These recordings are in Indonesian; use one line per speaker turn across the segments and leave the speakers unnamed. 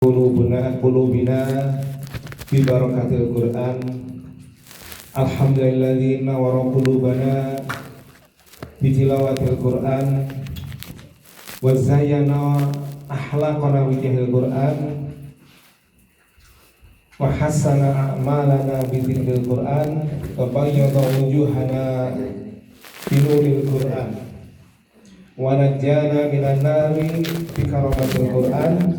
qulubina bi barakatil Qur'an. Alhamdulilladzi nawwara qulubana bi tilawatil Qur'an wa zayyana akhlaqana bi tilawatil Qur'an wa hassana a'malana bi dzikril Qur'an wa bayyana wujuhana bi nuril Qur'an wa najjana minan nari bi karamatil Qur'an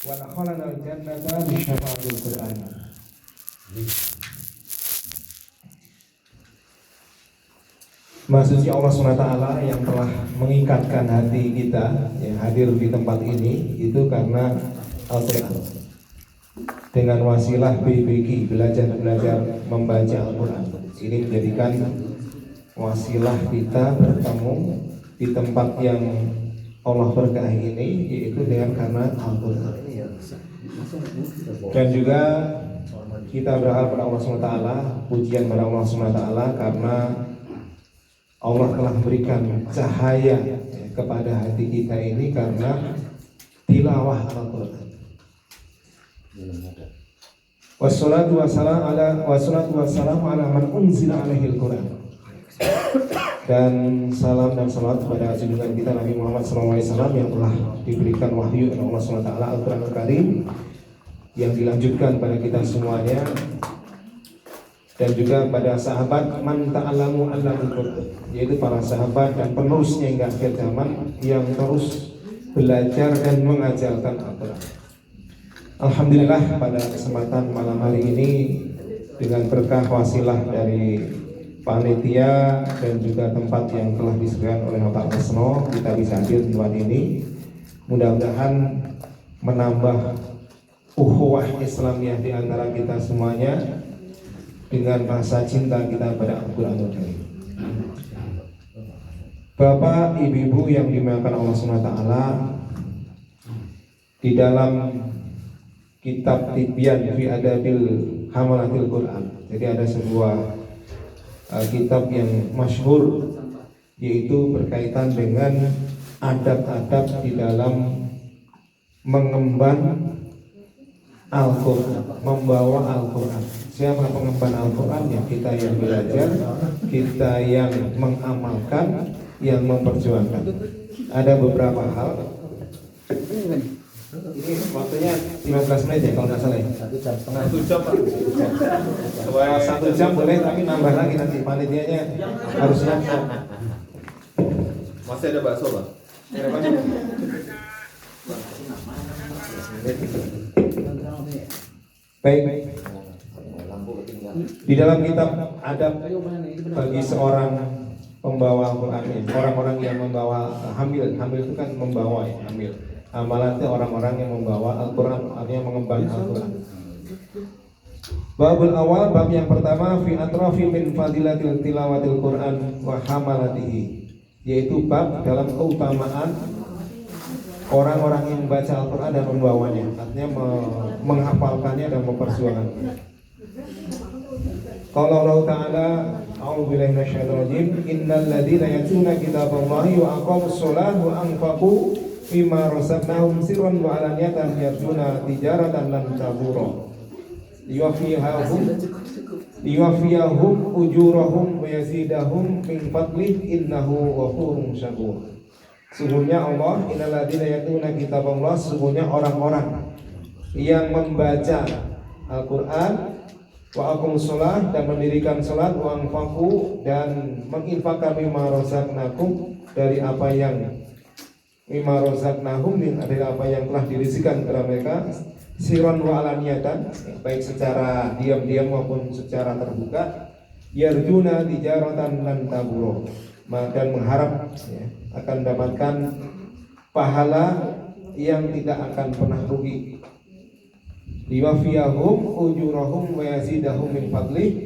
wa dakhalana al-jannata bi syafa'atil Qur'an. Maksudnya Allah SWT yang telah mengikatkan hati kita yang hadir di tempat ini itu karena Al-Quran. Dengan wasilah BBQ, belajar membaca Al-Quran, ini menjadikan wasilah kita bertemu di tempat yang Allah berkahi ini, yaitu dengan karena Al-Quran. Dan juga kita berharap pada Allah SWT, pujian pada Allah SWT karena Allah telah memberikan cahaya kepada hati kita ini karena tilawah Al-Quran. Wassalatu wassalamu ala man unzila alaihil Quran. Dan salam dan salawat kepada junjungan kita Nabi Muhammad SAW yang telah diberikan wahyu oleh Allah SWT Al-Quran Al-Karim yang dilanjutkan pada kita semuanya, dan juga pada sahabat man ta'allamu allamul Quran, yaitu para sahabat dan penerusnya hingga akhir zaman yang terus belajar dan mengajarkan Al-Quran. Alhamdulillah pada kesempatan malam hari ini dengan berkah wasilah dari panitia dan juga tempat yang telah disediakan oleh Bapak Kesno, kita bisa hadir di tempat ini. Mudah-mudahan menambah ukhuwah Islamiyah di antara kita semuanya dengan rasa cinta kita pada Al-Quran Al-Karim. Bapak, ibu-ibu yang dimuliakan Allah SWT, di dalam kitab Tibyan fi Adabil Hamalatil Quran, jadi ada sebuah kitab yang masyhur, yaitu berkaitan dengan adab-adab di dalam mengemban Al-Quran, membawa Al-Quran. Siapa pengemban Al-Quran? Ya kita yang belajar, kita yang mengamalkan, yang memperjuangkan. Ada beberapa hal. Ini waktunya 15 menit ya kalau nggak salah ya? 1 jam setengah. 1 jam Pak. 1 jam boleh, tapi nambah lagi nanti panitianya harusnya.
Masih ada bakso Pak?
Baik. Di dalam kitab adab bagi seorang pembawa Al-Quran, orang-orang yang membawa hamil itu kan membawa ya, hamil. Amalan itu orang-orang yang membawa Al-Quran, artinya mengemban Al-Quran. Babul awal, bab yang pertama, fi atrafi min fadilatil tilawatil Quran wa hamalatihi, yaitu bab dalam keutamaan orang-orang yang membaca Al-Quran dan membawanya, artinya menghafalkannya dan memperjuangkannya. Qala Allah Ta'ala, a'udzubillahi minasyaitonir rajim, innal ladzina yatluna kitaballahi wa aqamus sholata wa anfaqu mimma razaqnahum sirran wa alaniyatan yarjuna tijaratan lan tabura yuwaffiyahum ujurahum wa yazidahum min fadlih innahu ghafurun syakur. Sungguhnya Allah, innal ladzina yatluna kitaballah, sungguhnya orang-orang yang membaca Al-Quran, wa aqamus sholat, dan mendirikan sholat, wa anfaqu, dan menginfakkan mimma razaqnakum, dari apa yang mimma razaqnahum, dari apa yang telah dirizkikan kepada mereka, sirran wa alaniyatan, baik secara diam-diam maupun secara terbuka, yarjuna tijaratan lan tabura, dan mengharap akan mendapatkan pahala yang tidak akan pernah rugi. Liwafiyahum ujurahum wa yazidahum min fadlih,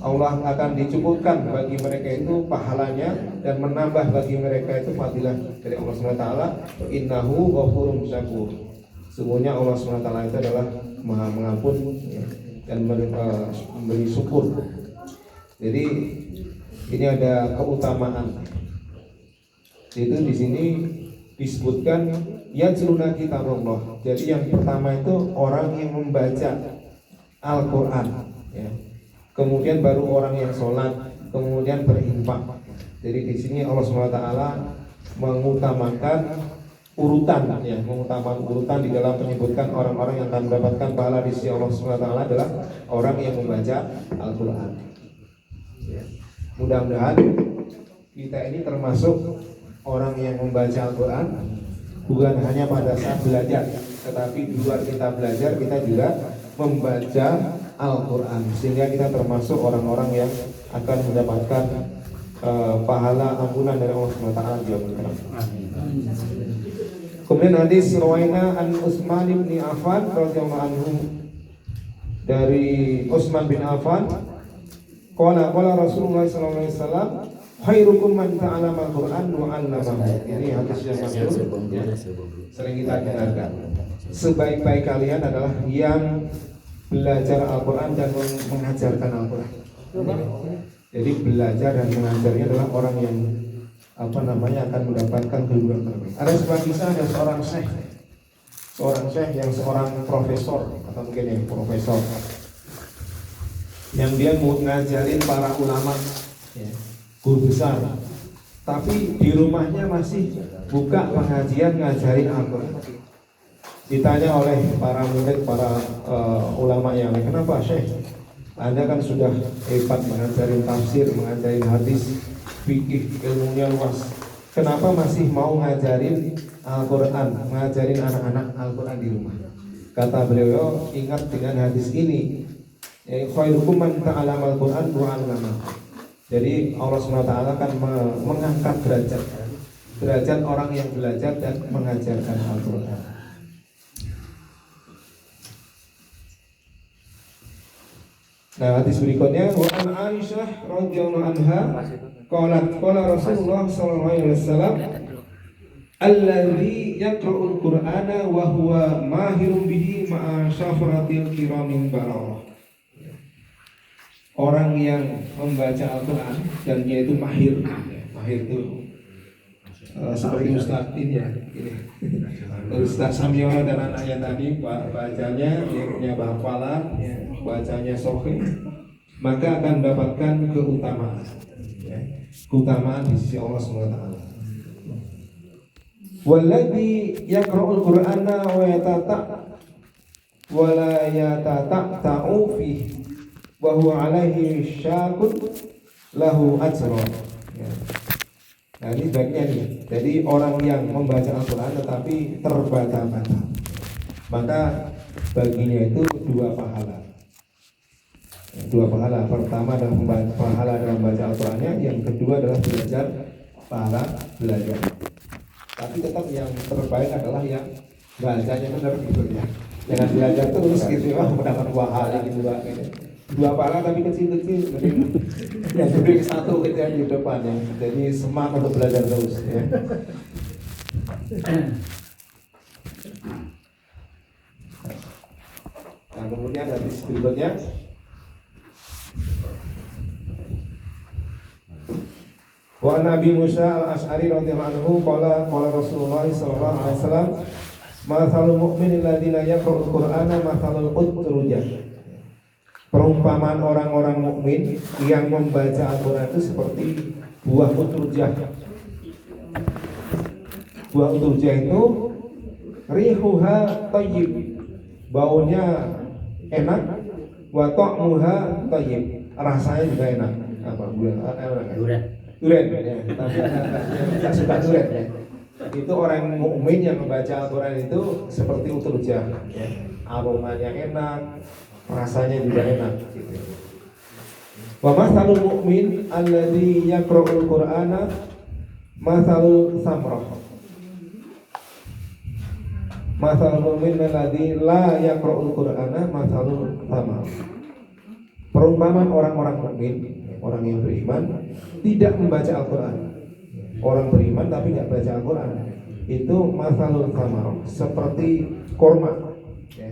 Allah akan dicukupkan bagi mereka itu pahalanya dan menambah bagi mereka itu fadilah dari Allah SWT. Innahu ghafurun syakur, sungguhnya Allah SWT itu adalah Maha Mengampun dan memberi syukur. Jadi ini ada keutamaan. Itu di sini disebutkan yatluna kitabullah. Jadi yang pertama itu orang yang membaca Al-Qur'an, ya. Kemudian baru orang yang sholat, kemudian berinfak. Jadi di sini Allah SWT mengutamakan urutan, ya, mengutamakan urutan di dalam menyebutkan orang-orang yang akan mendapatkan pahala di sisi Allah SWT adalah orang yang membaca Al-Qur'an. Ya. Mudah-mudahan kita ini termasuk orang yang membaca Al-Qur'an bukan hanya pada saat belajar, tetapi di luar kita belajar kita juga membaca Al-Qur'an, sehingga kita termasuk orang-orang yang akan mendapatkan pahala ampunan dari Allah SWT di yaumil qiyamah. Kemudian hadis rawaina an Utsman bin Affan radhiyallahu anhu, dari Utsman bin Affan, qala Rasulullah sallallahu alaihi wasallam, khairukum man ta'allama al-Qur'an wa 'allamahu. Ini hadis yang masyhur, ya, sering kita dengarkan. Sebaik-baik kalian adalah yang belajar Al-Qur'an dan mengajarkan Al-Qur'an. Jadi belajar dan mengajarnya adalah orang yang akan mendapatkan kedudukan terbaik. Ada sebuah kisah, ada seorang syekh yang seorang profesor, atau mungkin yang profesor, yang dia mau ngajarin para ulama, ya, guru besar, tapi di rumahnya masih buka pengajian ngajarin Al-Qur'an. Ditanya oleh para murid, para ulama yang lain, kenapa Syekh? Anda kan sudah hebat mengajarin tafsir, mengajarin hadis, fikih, ilmunya luas. Kenapa masih mau ngajarin Al-Qur'an, ngajarin anak-anak Al-Qur'an di rumah? Kata beliau, ingat dengan hadis ini, khairukum man ta'allama al-Qur'an wa 'allamahu. Jadi Allah SWT akan mengangkat derajat orang yang belajar dan mengajarkan Al-Qur'an. Nah, hadis berikutnya, wa an Aisyah radhiyallahu anha qala Rasulullah sallallahu alaihi wasallam, alladzi yaqra'ul Qur'ana wa huwa mahirun bihi ma'a syafaratil kiramin bararah. Orang yang membaca Al-Qur'an dan dia itu mahir itu seperti Ustaz ini, ya, Ustaz Samiono dan anaknya tadi, bacanya dia punya hafalan, ya, bacanya sahih, maka akan mendapatkan keutamaan, ya, keutamaan di sisi Allah SWT. Walladzi yaqra'ul Qur'ana wa la yatata'u fihi wa huwa 'alaihi syaqun lahu ajrun. Nah, ini baiknya nih. Jadi orang yang membaca Al-Qur'an tetapi terbata-bata, maka baginya itu dua pahala. Pertama adalah pahala dalam membaca Al-Qur'annya, yang kedua adalah pahala belajar. Tapi tetap yang terbaik adalah yang bacanya benar gitu, ya. Jangan belajar terus gitu, mendapat pahala gitu, Pak. Dua pahala tapi kecil-kecil, yang gede satu gitu yang di depannya. Jadi semangat untuk belajar terus, ya. Nah, kemudian hadis berikutnya, wa Nabi Musa al-Asy'ari radhiyallahu anhu qala Rasulullah sallallahu alaihi wasallam, mathalul mu'minil ladzina yaqra'ul Qur'ana mathalul utrujah. Perumpamaan orang-orang mukmin yang membaca Al-Qur'an itu seperti buah utrujah. Buah utrujah itu rihuha thayyib, baunya enak, wa ta'muha thayyib, rasanya juga enak. Apa buah? Durian, ya. Tapi tidak suka durian, ya. Itu orang mukmin yang membaca Al-Qur'an itu seperti utrujah, ya. Aromanya enak, rasanya juga enak, gitu. Wa mathalul mu'min alladzi yaqra'ul Qur'ana mathalul samrah. Mathalul mu'min alladzi la yaqra'ul Qur'ana mathalul samrah. Perumpamaan orang-orang mukmin, orang yang beriman tidak membaca Al-Qur'an. Orang beriman tapi tidak baca Al-Qur'an, itu mathalul samrah, seperti korma, ya.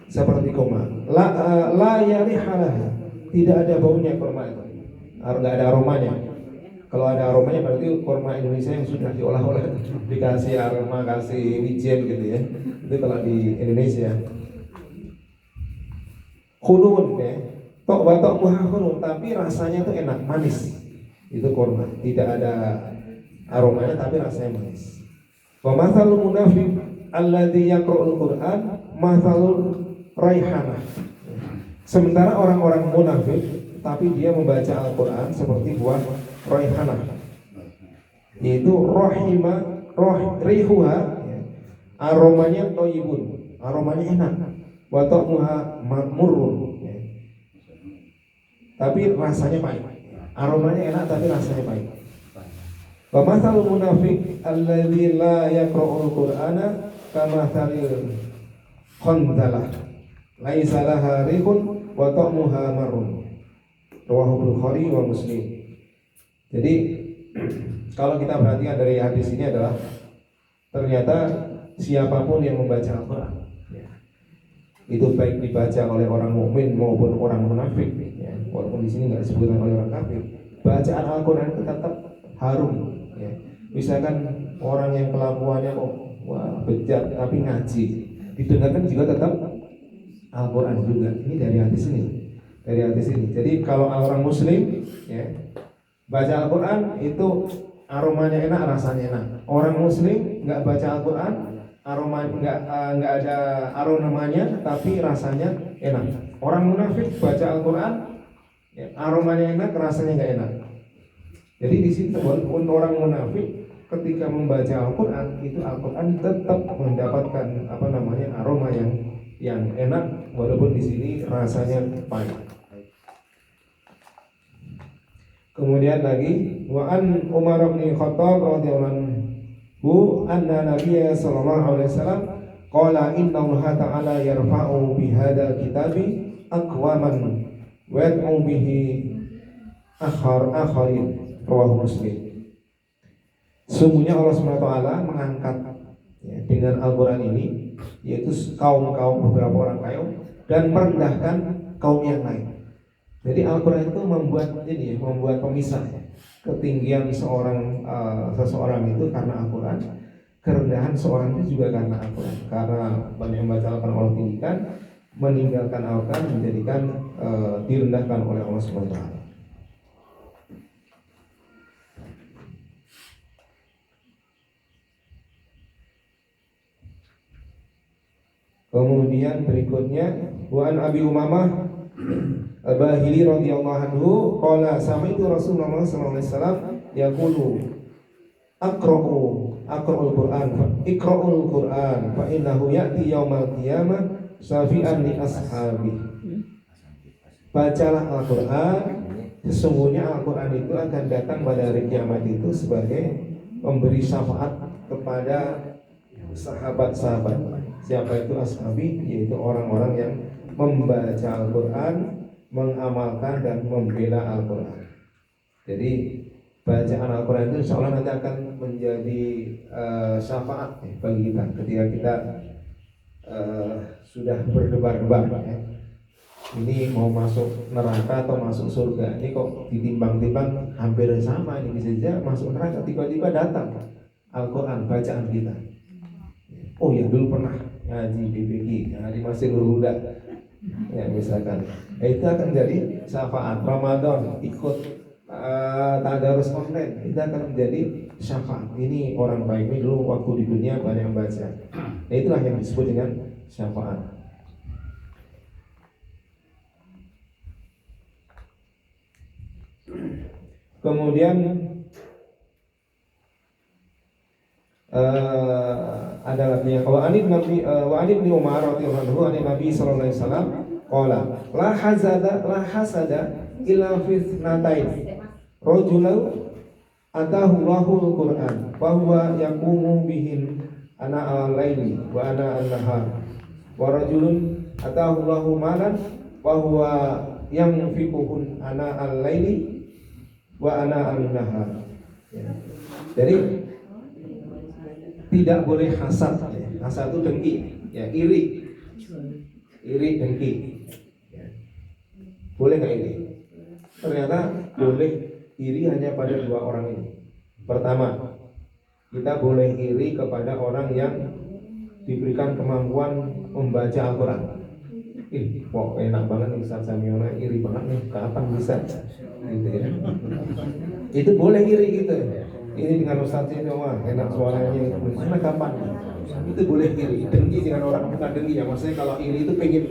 Seperti kurma, la yarihalah, tidak ada baunya kurma itu, tidak ada aromanya. Kalau ada aromanya berarti kurma Indonesia yang sudah diolah-olah, dikasih aroma, kasih wijen gitu ya. Itu kalau di Indonesia. Khunun ya. Tok batok buah khunun, tapi rasanya tuh enak, manis. Itu kurma, tidak ada aromanya tapi rasanya manis. Wa mathalul munafiq alladzi yaqra'ul Qur'an mathalul raihanah. Sementara orang-orang munafik tapi dia membaca Al-Qur'an seperti buah raihanah. Yaitu rihuha ya. Aromanya thayyibun, aromanya enak. Wa ta'muha murrun ya. Tapi rasanya pahit. Aromanya enak tapi rasanya pahit. Wa mathalul munafiq alladzi la yaqra'ul Qur'ana kamathalil khandalah laisa laha rihun wa ta'muha marrun. Rawahu Bukhari wa Muslim. Jadi kalau kita perhatikan dari hadis ini adalah ternyata siapapun yang membaca Al-Qur'an ya, itu baik dibaca oleh orang mukmin maupun orang munafik ya, walaupun di sini nggak disebutkan oleh orang kafir, bacaan Al-Qur'an itu tetap harum ya. Misalkan orang yang kelakuannya wah bejat tapi ngaji, didengarkan juga tetap Al-Qur'an juga. Ini dari hadis ini. Dari hadis ini. Jadi kalau orang muslim ya, baca Al-Qur'an itu aromanya enak, rasanya enak. Orang muslim nggak baca Al-Qur'an, aroma nggak ada aromanya tapi rasanya enak. Orang munafik baca Al-Qur'an ya, aromanya enak, rasanya nggak enak. Jadi di situ pun orang munafik ketika membaca Al-Qur'an itu Al-Qur'an tetap mendapatkan aroma yang enak walaupun di sini rasanya pahit. Kemudian lagi wa an Umar bin Khattab radhiyallahu anhu anna Nabiya sallallahu alaihi wasallam qala inna Allah ta'ala yarfa'u bihadzal kitabi aqwaman wa yad'u bihi akharin. Rawahu Muslim. Sungguhnya Allah SWT mengangkat ya, dengan Al-Quran ini yaitu kaum-kaum beberapa orang kaum dan merendahkan kaum yang lain. Jadi Al-Quran itu membuat pemisah ya. Ketinggian seseorang itu karena Al-Quran, kerendahan seorang itu juga karena Al-Quran. Karena banyak membaca Al-Quran Allah tinggikan, meninggalkan Al-Quran menjadikan direndahkan oleh Allah SWT. Kemudian berikutnya wa an Abi Umamah Al-Bahili radhiyallahu anhu qala sami'tu Rasulullah sallallahu alaihi wasallam yaqulu aqra'ul Qur'an fa innahu ya'ti yaumal qiyamah syafi'an li ashabi. Bacalah Al-Qur'an, sesungguhnya Al-Qur'an itu akan datang pada hari kiamat itu sebagai memberi syafaat kepada sahabat-sahabat. Siapa itu ashabi? Yaitu orang-orang yang membaca Al-Quran, mengamalkan dan membela Al-Quran. Jadi bacaan Al-Quran itu insya Allah nanti akan menjadi syafaat bagi kita ketika kita sudah berdebar-debar ya. Ini mau masuk neraka atau masuk surga. Ini kok ditimbang-timbang hampir sama, ini bisa saja masuk neraka, tiba-tiba datang Al-Quran bacaan kita. Oh ya dulu pernah ngaji BPG, ngaji Masjid Nurul Huda ya misalkan, itu akan jadi syafaat. Ramadan ikut tadarus online, itu akan menjadi syafaat. Ini orang baik ini dulu waktu di dunia banyak membaca. Nah, itulah yang disebut dengan syafaat. Kemudian ada lagi ya. Wa ani bin Umar radhiyallahu anhu Nabi sallallahu alaihi wasallam qala la hasada illa fi thnatain rajulun atahu Allahul Qur'an wa huwa yaqumu bihi ana al-laili wa ana an-nahar wa rajulun atahu Allahu malan wa huwa yanfiquhu ana al-laili wa ana an-nahar ya. Jadi tidak boleh hasad ya. Hasad itu dengki ya, iri dengki ya. Boleh nggak ini? Ternyata boleh iri hanya pada dua orang ini. Pertama, kita boleh iri kepada orang yang diberikan kemampuan membaca Al-Quran. Kok enak banget nih Ustaz Samiono, iri banget nih, kapan bisa? Gitu ya. Itu boleh iri gitu. Ini dengan Ustaz ini, wah enak suaranya, mana kapan? Itu boleh iri. Dengki dengan orang, bukan dengki ya, maksudnya kalau iri itu pengen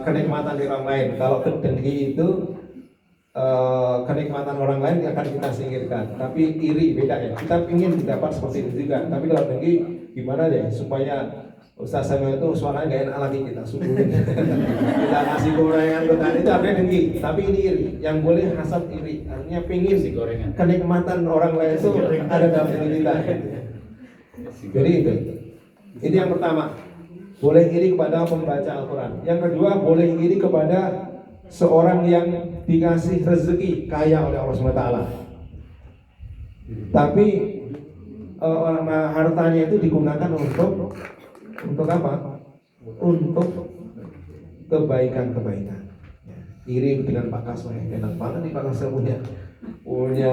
kenikmatan di orang lain. Kalau dengki itu kenikmatan orang lain akan kita singkirkan. Tapi iri beda ya. Kita ingin dapat seperti itu juga. Tapi kalau dengki gimana deh supaya Ustaz Samuel itu suaranya gak enak lagi kita subuhin. Kita kasih gorengan itu artinya dengki. Tapi ini iri. Yang boleh hasad iri. Artinya pengen kenikmatan orang lain itu ada dalam diri kita. Jadi itu. Itu yang pertama. Boleh iri kepada pembaca Al-Quran. Yang kedua, boleh iri kepada seorang yang dikasih rezeki kaya oleh Allah SWT. Tapi hartanya itu digunakan untuk apa? Untuk kebaikan-kebaikan. Iri dengan Pak Kasman, enak banget nih Pak Kasman punya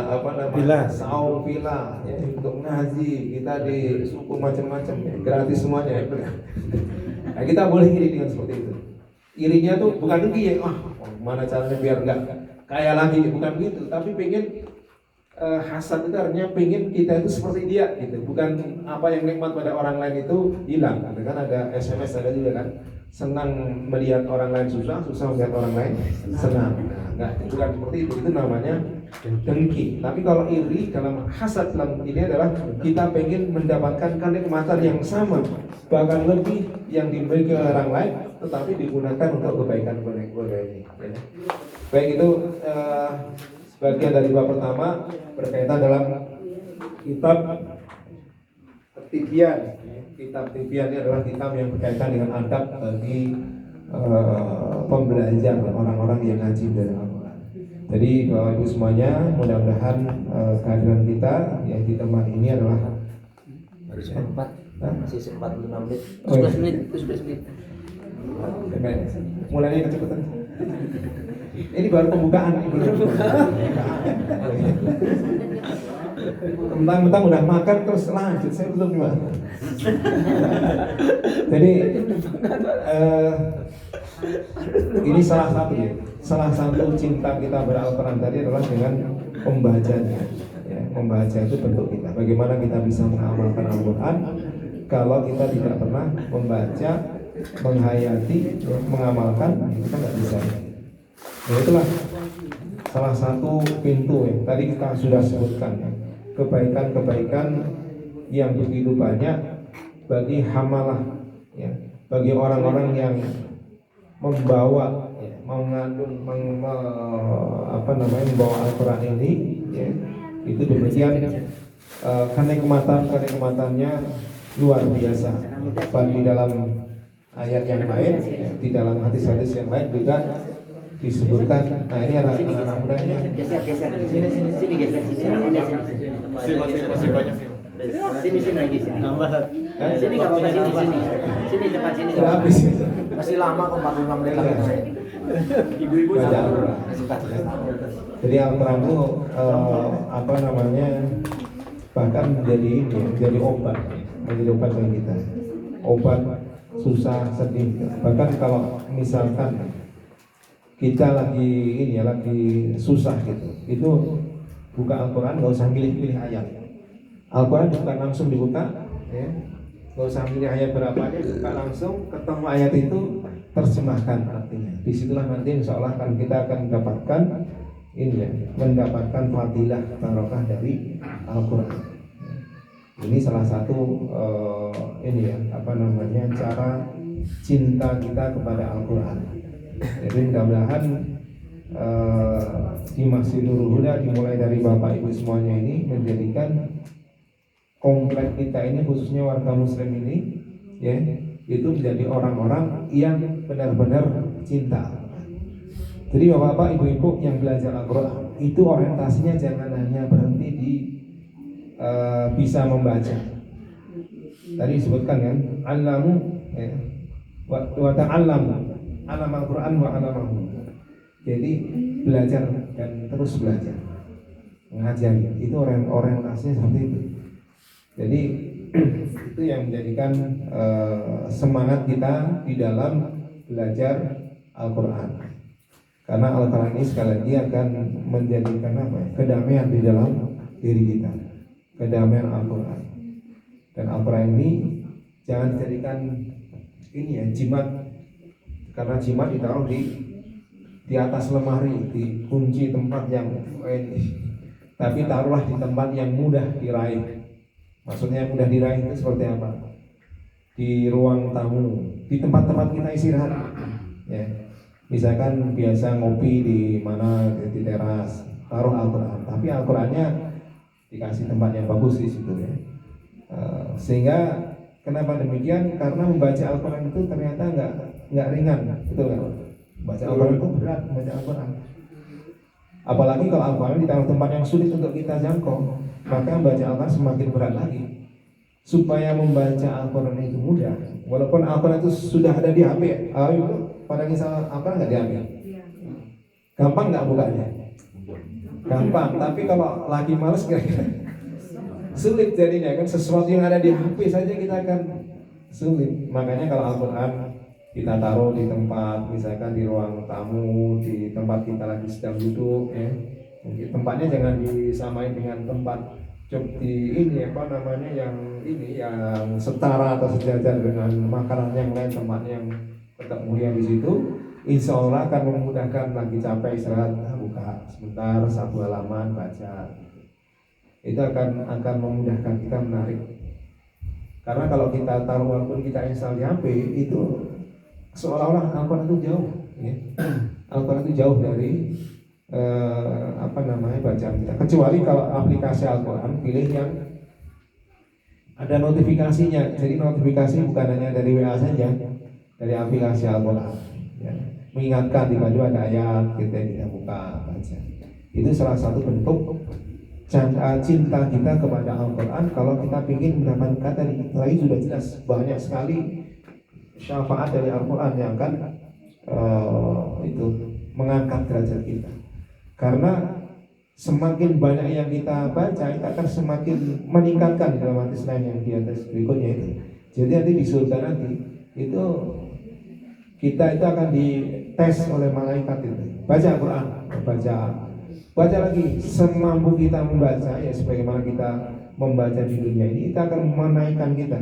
apa namanya saung villa ya, untuk ngaji, kita di suku macam-macam ya, gratis semuanya ya. Nah, kita boleh iri dengan seperti itu. Irinya tuh bukan dengki ya, mana caranya biar enggak kaya lagi, bukan gitu, tapi pengen hasad itu artinya pengen kita itu seperti dia gitu, bukan apa yang nikmat pada orang lain itu hilang. Kan ada SMS ada juga kan, senang melihat orang lain susah, susah melihat orang lain senang. Nah, bukan seperti itu namanya dengki. Tapi kalau iri dalam hasad dalam ini adalah kita pengen mendapatkan kenikmatan yang sama, bahkan lebih yang dimiliki oleh orang lain, tetapi digunakan untuk kebaikan ini. Baik, itu bagian dari bab pertama berkaitan dalam kitab Tibyan. Kitab Tibyan ini adalah kitab yang berkaitan dengan adab bagi pembelajar orang-orang yang ngaji dari Al-Quran. Jadi Bapak Ibu semuanya, mudah-mudahan kehadiran kita yang di tempat ini adalah
harus sempat, masih 45 menit, 11 menit.
Mulainya kecepatan. Ini baru pembukaan. Mentang-mentang udah makan terus lanjut, saya belum gimana. Jadi ini salah satu cinta kita Al-Quran tadi adalah dengan pembacanya. Ya, membaca itu bentuk kita. Bagaimana kita bisa mengamalkan Al-Quran kalau kita tidak pernah membaca, menghayati, mengamalkan, kita nggak bisa. Nah, itulah salah satu pintu ya. Tadi kita sudah sebutkan ya, kebaikan-kebaikan yang begitu banyak bagi hamalah ya, bagi orang-orang yang membawa ya, mengandung membawa Al-Quran ini ya, itu demikian kenikmatannya luar biasa. Di dalam ayat yang lain ya, di dalam hadis-hadis yang lain juga disebutkan. Nah, ini anak-anak mudanya.
Geser sini geser sini lagi sini. Sini enggak apa-apa sini. Sini depan sini.
Sudah habis.
Masih lama kok 45 menit lagi.
Ibu-ibu jadi Al-Quran itu apa namanya, bahkan menjadi obat bagi kita, obat susah sedih. Bahkan kalau misalkan kita lagi susah gitu, itu buka Al-Quran, nggak usah pilih-pilih ayat. Al-Quran bukan langsung dibuka, ya, nggak usah pilih ayat berapa aja, buka langsung, ketemu ayat itu terjemahkan artinya. Disitulah nanti insya Allah kita akan mendapatkan mendapatkan fadilah barokah dari Al-Quran. Ini salah satu cara cinta kita kepada Al-Quran. Jadi mudah-mudahan di Masjid Nurul Huda dimulai dari Bapak Ibu semuanya ini menjadikan komplek kita ini, khususnya warga Muslim ini ya, itu menjadi orang-orang yang benar-benar cinta. Jadi Bapak Ibu yang belajar Al-Quran itu orientasinya jangan hanya berhenti di bisa membaca. Tadi disebutkan kan, alamu wa ta'allamu, alam Al-Quran wa alamahu. Jadi belajar dan terus belajar, mengajari. Itu orientasinya seperti itu. Jadi itu yang menjadikan semangat kita di dalam belajar Al-Quran. Karena Al-Quran ini sekali lagi akan menjadikan kedamaian di dalam diri kita, kedamaian Al-Quran. Dan Al-Quran ini jangan dijadikan ini ya jimat, karena jimat ditaruh di atas lemari, dikunci tempat yang tapi taruhlah di tempat yang mudah diraih. Maksudnya mudah diraih itu seperti apa? Di ruang tamu, di tempat-tempat kita istirahat, ya. Misalkan biasa ngopi di mana, di teras, taruh Al-Quran. Tapi Al-Qurannya dikasih tempat yang bagus di situ, ya. Sehingga kenapa demikian? Karena membaca Al-Quran itu ternyata nggak ringan, betul nggak? Baca Al-Quran itu berat, membaca Al-Quran. Apalagi kalau Al-Quran ditaruh tempat yang sulit untuk kita jangkau, maka membaca Al-Quran semakin berat lagi. Supaya membaca Al-Quran itu mudah, walaupun Al-Quran itu sudah ada di HP, pada kisah Al-Quran nggak di HP, gampang nggak bukanya? Gampang, tapi kalau lagi males kira-kira sulit jadinya kan. Sesuatu yang ada di HP saja kita akan sulit. Makanya kalau Al-Quran kita taruh di tempat, misalkan di ruang tamu, di tempat kita lagi sedang duduk, ya. Mungkin tempatnya jangan disamain dengan tempat di ini apa namanya yang setara atau sejajar dengan makanan yang lain, tempat yang tetap mulia di situ. Insya Allah akan memudahkan. Lagi capek istirahat, buka sebentar satu halaman baca. Itu akan memudahkan kita, menarik. Karena kalau kita taruh walaupun kita install di HP itu seolah-olah Al-Quran itu jauh, ya. Al-Quran itu jauh dari bacaan kita. Kecuali kalau aplikasi Al-Quran pilih yang ada notifikasinya. Jadi notifikasi bukan hanya dari WA saja, dari aplikasi Al-Quran, ya. Mengingatkan di baju ada ayat, kita buka baca. Itu salah satu bentuk cinta kita kepada Al-Quran. Kalau kita ingin mendapatkan tadi sudah jelas banyak sekali syafaat dari Al-Quran yang akan itu mengangkat derajat kita. Karena semakin banyak yang kita baca, kita akan semakin meningkatkan dalam hadis lain yang di atas berikutnya itu. Jadi nanti di surga nanti itu kita itu akan dites oleh malaikat itu. Baca Al-Quran, baca lagi semampu kita membaca, ya sebagaimana kita membaca di dunia ini, kita akan menaikkan kita.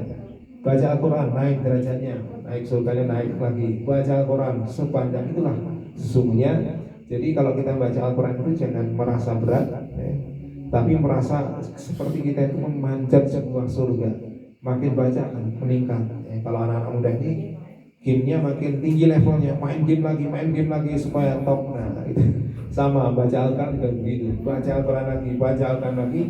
Baca Al-Quran naik derajatnya, naik surganya naik lagi. Baca Al-Quran sepanjang itulah sesungguhnya. Jadi kalau kita baca Al-Quran itu jangan merasa berat, ya, tapi merasa seperti kita itu memanjat sebuah surga. Makin baca akan meningkat, ya. Kalau anak-anak muda ini gamenya makin tinggi levelnya, main game lagi supaya top. Nah itu sama, baca Al-Quran juga begitu. Baca Al-Quran lagi,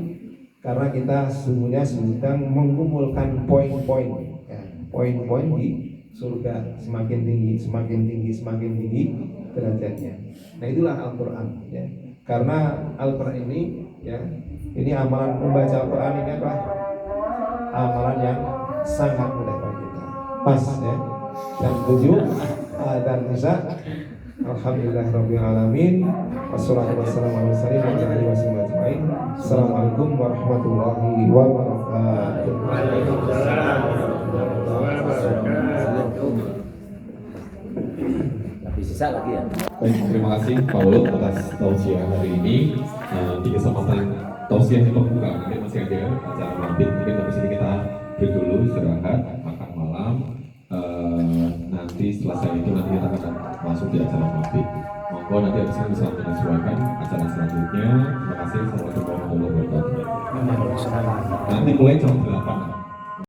karena kita sesungguhnya sedang mengumpulkan poin-poin, ya, poin-poin di surga. Semakin tinggi derajatnya. Nah itulah Al-Quran, ya. Karena Al-Quran ini, ya, ini amalan membaca Al-Quran ini apa? Amalan yang sangat mudah bagi kita. Pas, ya. Dan 7 dan Nisa. Alhamdulillahirabbil alamin. Wassalatu wassalamu ala sayyidina Muhammad ajmain. Assalamualaikum warahmatullahi wabarakatuh.
Waalaikumsalam warahmatullahi wabarakatuh. Tapi sisa lagi ya.
Baik, terima kasih Pak Uluk atas tausiah hari ini. Di kesempatan tausiah yang pembuka, mungkin masih ada acara mabit, mungkin habis ini kita break dulu, istirahat, makan malam. Nanti selesai itu nanti kita akan masuk di acara mabit. Monggo nanti habis ini bisa menyesuaikan acara selanjutnya. Terima kasih. Assalamualaikum warahmatullahi wabarakatuh. Nanti mulai jam 8.